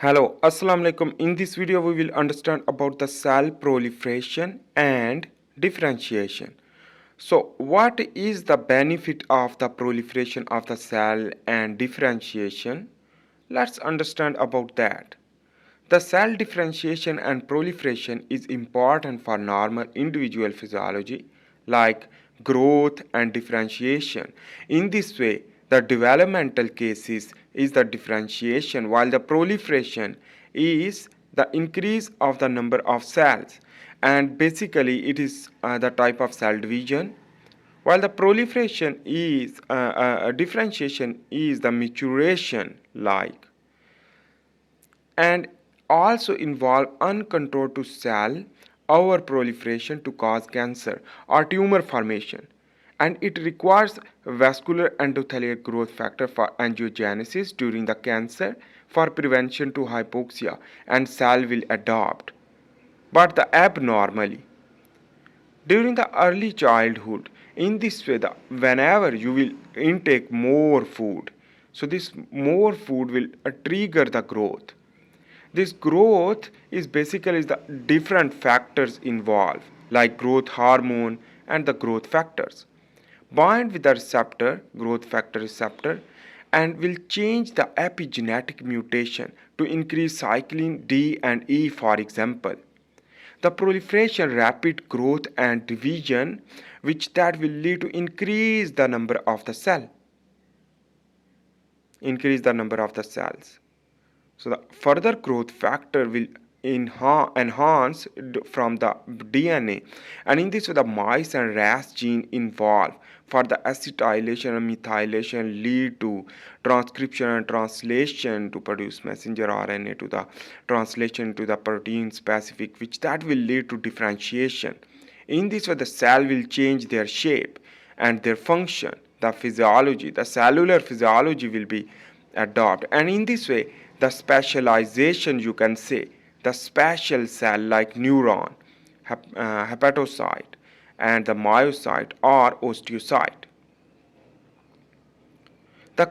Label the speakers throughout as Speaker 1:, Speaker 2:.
Speaker 1: Hello, Assalamu alaikum. In this video, we will understand about the cell proliferation and differentiation. So, what is the benefit of the proliferation of the cell and differentiation? Let's understand about that. The cell differentiation and proliferation is important for normal individual physiology like growth and differentiation. In this way, the developmental cases is the differentiation while the proliferation is the increase of the number of cells, and basically it is the type of cell division, while the proliferation is differentiation is the maturation like, and also involve uncontrolled to cell overproliferation to cause cancer or tumor formation, and it requires vascular endothelial growth factor for angiogenesis during the cancer for prevention to hypoxia, and cell will adopt but the abnormally during the early childhood. In this way, whenever you will intake more food, so this more food will trigger the growth. This growth is basically the different factors involved like growth hormone and the growth factors bind with the receptor, growth factor receptor, and will change the epigenetic mutation to increase cyclin D and E, for example. The proliferation, rapid growth and division, which that will lead to increase the number of the cells. So the further growth factor will enhance from the DNA, and in this way the mice and rats gene involved for the acetylation and methylation lead to transcription and translation to produce messenger RNA to the translation to the protein specific, which that will lead to differentiation. In this way the cell will change their shape and their function, the physiology, the cellular physiology will be adopted, and in this way the specialization, you can say, the special cell like neuron, hepatocyte, and the myocyte or osteocyte. The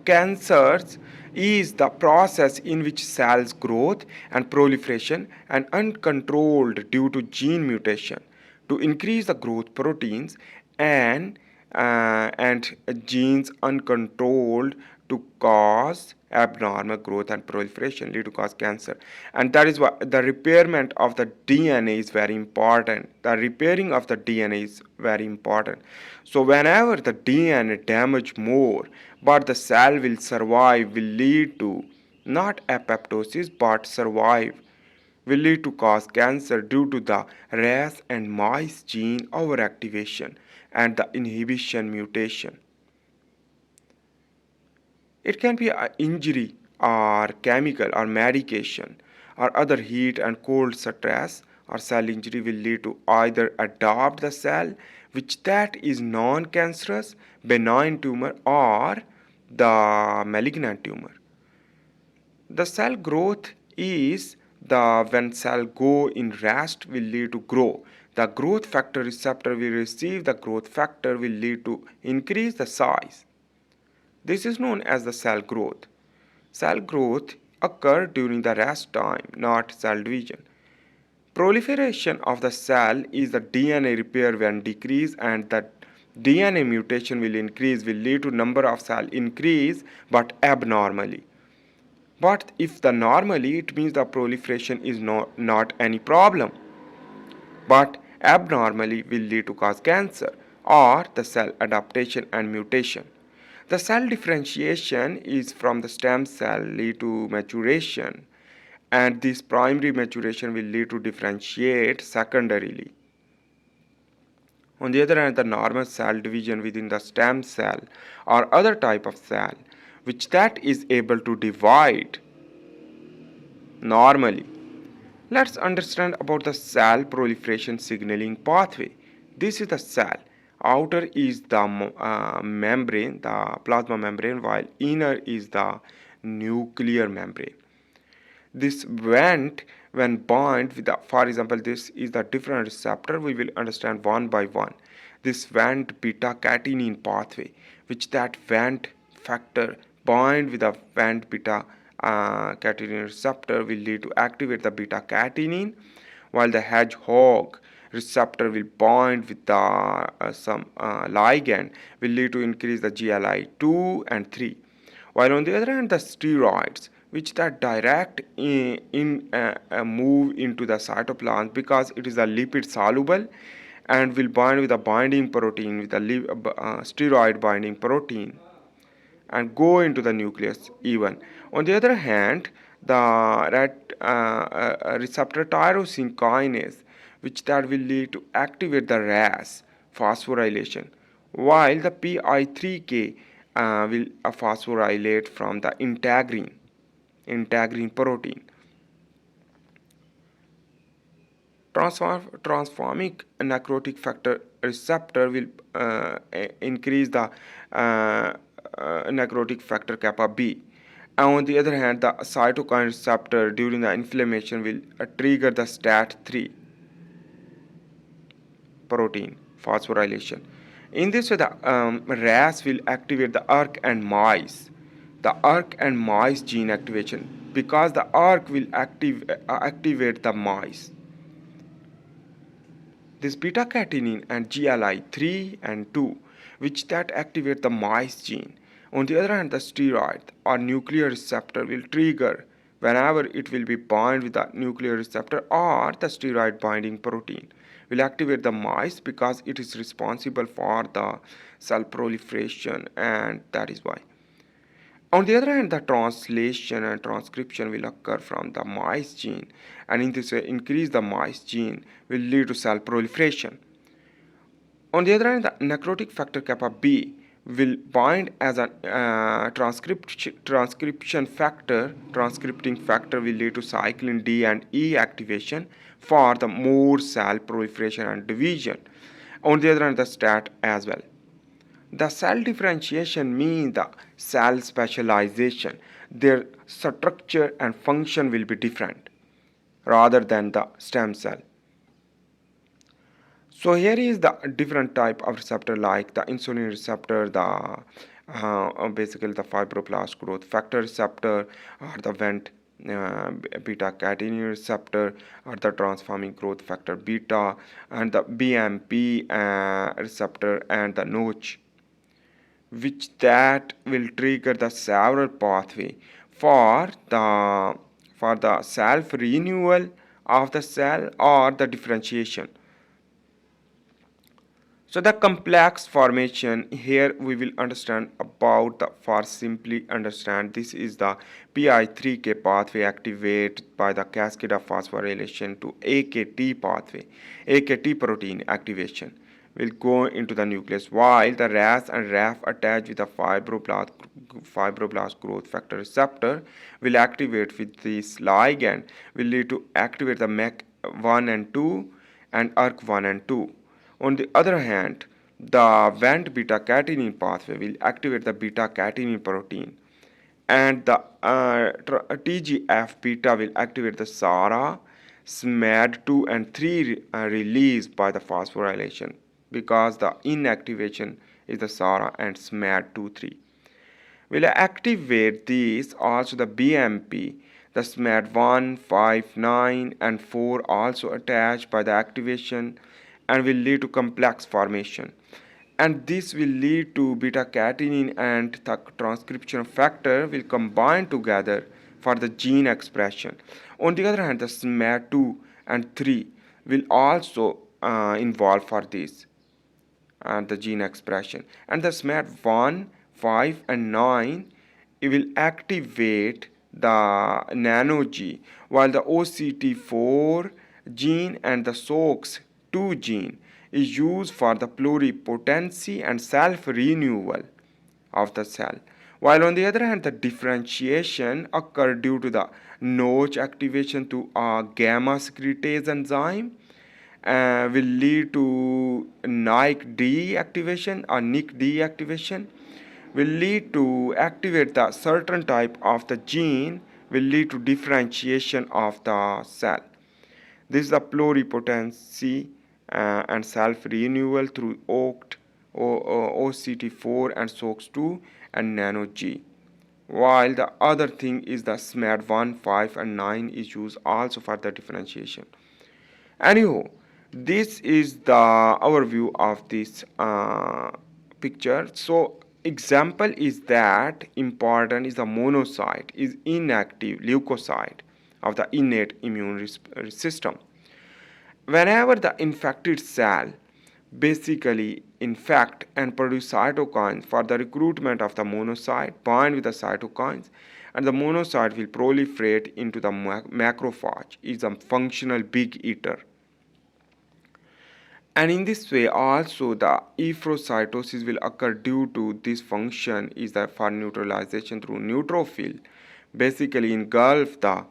Speaker 1: cancers is the process in which cells growth and proliferation and uncontrolled due to gene mutation to increase the growth proteins, and genes uncontrolled to cause abnormal growth and proliferation lead to cause cancer. And that is why the repairment of the DNA is very important. The repairing of the DNA is very important. So whenever the DNA damage more but the cell will survive, will lead to not apoptosis but survive, will lead to cause cancer due to the ras and mice gene overactivation and the inhibition mutation. It can be an injury or chemical or medication or other heat and cold stress or cell injury will lead to either adopt the cell which that is non-cancerous benign tumor or the malignant tumor. The cell growth is the when cell go in rest will lead to grow. The growth factor receptor will receive the growth factor will lead to increase the size. This is known as the cell growth. Cell growth occurs during the rest time, not cell division. Proliferation of the cell is the DNA repair when decrease, and the DNA mutation will increase will lead to number of cell increase but abnormally. But if the normally, it means the proliferation is not any problem, but abnormally will lead to cause cancer or the cell adaptation and mutation. The cell differentiation is from the stem cell lead to maturation, and this primary maturation will lead to differentiate secondarily. On the other hand, the normal cell division within the stem cell or other type of cell which that is able to divide normally. Let's understand about the cell proliferation signaling pathway. This is the cell. Outer is the membrane, the plasma membrane, while inner is the nuclear membrane. This vent when bound with the, for example, this is the different receptor, we will understand one by one. This vent beta catenin pathway, which that vent factor bind with the Vant beta catenin receptor will lead to activate the beta catenin, while the hedgehog receptor will bind with the some ligand will lead to increase the GLI2 and 3. While on the other hand, the steroids, which that direct move into the cytoplasm because it is a lipid soluble and will bind with the binding protein with the steroid binding protein and go into the nucleus even. On the other hand, the receptor tyrosine kinase, which that will lead to activate the RAS phosphorylation, while the PI3K will phosphorylate from the integrin protein. Transformic necrotic factor receptor will increase the necrotic factor kappa B. And on the other hand, the cytokine receptor during the inflammation will trigger the STAT3 protein phosphorylation. In this way, the RAS will activate the ERK and mice, the ERK and mice gene activation, because the ERK will activate the mice. This beta catenin and GLI3 and 2, which that activate the mice gene. On the other hand, the steroid or nuclear receptor will trigger whenever it will be bind with the nuclear receptor or the steroid binding protein will activate the mice because it is responsible for the cell proliferation, and that is why. On the other hand, the translation and transcription will occur from the mice gene, and in this way, increase the mice gene will lead to cell proliferation. On the other hand, the necrotic factor kappa B will bind as a transcription factor. Transcripting factor will lead to cyclin D and E activation for the more cell proliferation and division. On the other hand, the STAT as well. The cell differentiation means the cell specialization. Their structure and function will be different rather than the stem cell. So here is the different type of receptor like the insulin receptor, the basically the fibroblast growth factor receptor, or the Vant beta catenin receptor, or the transforming growth factor beta, and the BMP receptor, and the Notch, which that will trigger the several pathway for the self renewal of the cell or the differentiation. So the complex formation here we will understand about the, for simply understand, this is the PI3K pathway activated by the cascade of phosphorylation to AKT pathway, AKT protein activation will go into the nucleus, while the RAS and RAF attached with the fibroblast growth factor receptor will activate with this ligand will lead to activate the MEC1 and 2 and ERK1 and 2. On the other hand, the Vant beta catenin pathway will activate the beta catenin protein, and the TGF beta will activate the SARA, SMAD2 and 3 released by the phosphorylation, because the inactivation is the SARA and SMAD2 3. Will activate these also the BMP, the SMAD1, 5, 9 and 4 also attached by the activation and will lead to complex formation, and this will lead to beta catenin and the transcription factor will combine together for the gene expression. On the other hand, the SMAD2 and 3 will also involve for this and the gene expression, and the SMAD1, 5 and 9 it will activate the nano G, while the OCT4 gene and the SOX2 gene is used for the pluripotency and self-renewal of the cell. While on the other hand, the differentiation occur due to the Notch activation to a gamma secretase enzyme will lead to NIC-D activation or NIC-D activation will lead to activate the certain type of the gene will lead to differentiation of the cell. This is the pluripotency and self-renewal through OCT, OCT4 and SOX2 and nano G. while the other thing is the SMAD 1, 5 and 9 is used also for the differentiation. Anyhow, this is the overview of this picture. So example is that important is the monocyte is inactive leukocyte of the innate immune system. Whenever the infected cell basically infect and produce cytokines for the recruitment of the monocyte, bind with the cytokines, and the monocyte will proliferate into the macrophage, is a functional big eater. And in this way also the erythrocytosis will occur due to this function is that for neutralization through neutrophil basically engulf the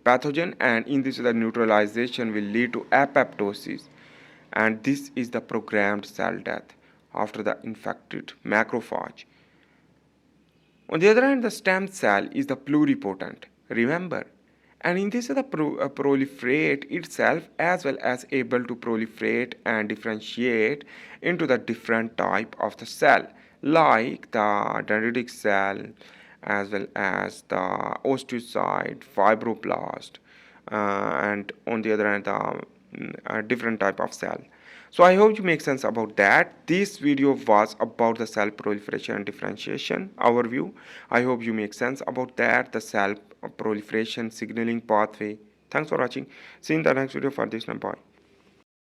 Speaker 1: pathogen, and in this the neutralization will lead to apoptosis, and this is the programmed cell death after the infected macrophage. On the other hand, the stem cell is the pluripotent, remember, and in this the proliferate itself as well as able to proliferate and differentiate into the different type of the cell like the dendritic cell as well as the osteocyte, fibroblast, and on the other hand the different type of cell. So I hope you make sense about that. This video was about the cell proliferation and differentiation overview. I hope you make sense about that, the cell proliferation signaling pathway. Thanks for watching. See you in the next video for this. Bye.